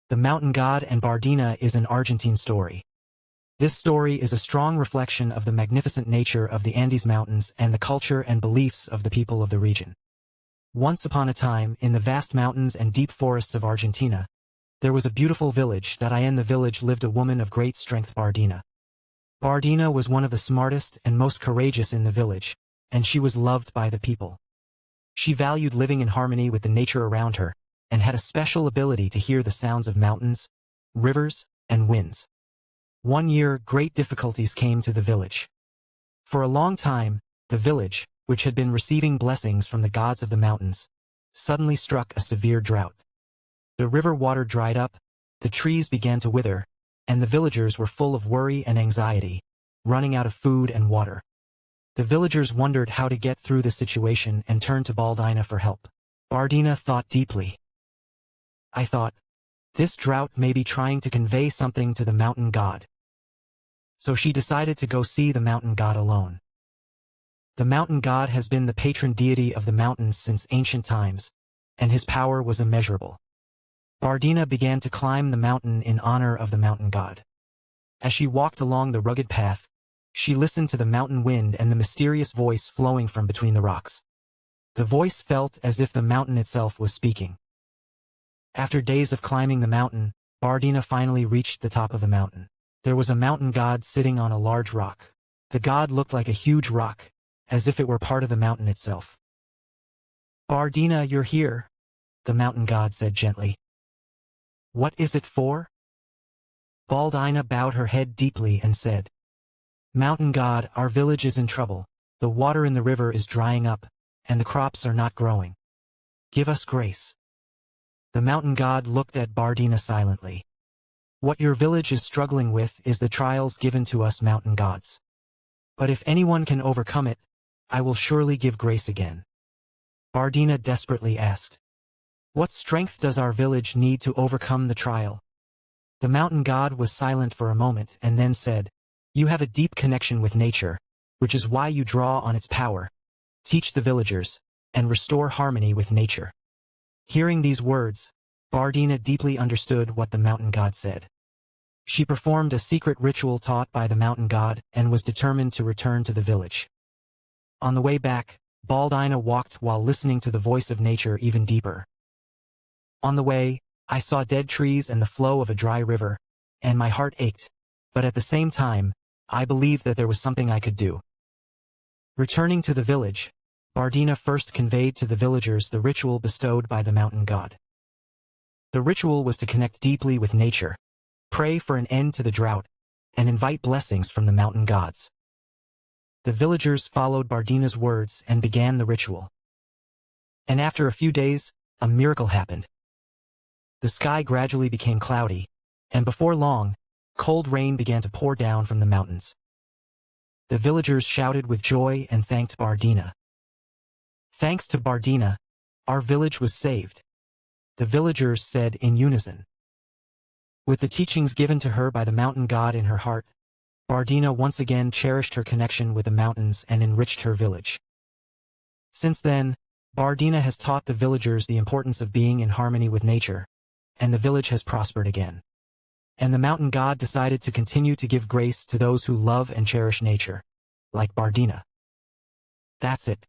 The Mountain God and Bardina is an Argentine story. This story is a strong reflection of the magnificent nature of the Andes Mountains and the culture and beliefs of the people of the region. Once upon a time, in the vast mountains and deep forests of Argentina, there was a beautiful village. In the village lived a woman of great strength, Bardina. Bardina was one of the smartest and most courageous in the village, and she was loved by the people. She valued living in harmony with the nature around her, and had a special ability to hear the sounds of mountains, rivers, and winds. One year, great difficulties came to the village. For a long time, the village, which had been receiving blessings from the gods of the mountains, suddenly struck a severe drought. The river water dried up, the trees began to wither, and the villagers were full of worry and anxiety, running out of food and water. The villagers wondered how to get through the situation and turned to Bardina for help. Bardina thought deeply. I thought, this drought may be trying to convey something to the mountain god. So she decided to go see the mountain god alone. The mountain god has been the patron deity of the mountains since ancient times, and his power was immeasurable. Bardina began to climb the mountain in honor of the mountain god. As she walked along the rugged path, she listened to the mountain wind and the mysterious voice flowing from between the rocks. The voice felt as if the mountain itself was speaking. After days of climbing the mountain, Bardina finally reached the top of the mountain. There was a mountain god sitting on a large rock. The god looked like a huge rock, as if it were part of the mountain itself. Bardina, you're here, the mountain god said gently. What is it for? Bardina bowed her head deeply and said, Mountain god, our village is in trouble. The water in the river is drying up, and the crops are not growing. Give us grace. The mountain god looked at Bardina silently. What your village is struggling with is the trials given to us mountain gods. But if anyone can overcome it, I will surely give grace again. Bardina desperately asked. What strength does our village need to overcome the trial? The mountain god was silent for a moment and then said, You have a deep connection with nature, which is why you draw on its power. Teach the villagers, and restore harmony with nature. Hearing these words, Bardina deeply understood what the mountain god said. She performed a secret ritual taught by the mountain god and was determined to return to the village. On the way back, Bardina walked while listening to the voice of nature even deeper. On the way, I saw dead trees and the flow of a dry river, and my heart ached, but at the same time, I believed that there was something I could do. Returning to the village, Bardina first conveyed to the villagers the ritual bestowed by the mountain god. The ritual was to connect deeply with nature, pray for an end to the drought, and invite blessings from the mountain gods. The villagers followed Bardina's words and began the ritual. And after a few days, a miracle happened. The sky gradually became cloudy, and before long, cold rain began to pour down from the mountains. The villagers shouted with joy and thanked Bardina. Thanks to Bardina, our village was saved, the villagers said in unison. With the teachings given to her by the mountain god in her heart, Bardina once again cherished her connection with the mountains and enriched her village. Since then, Bardina has taught the villagers the importance of being in harmony with nature, and the village has prospered again. And the mountain god decided to continue to give grace to those who love and cherish nature, like Bardina. That's it.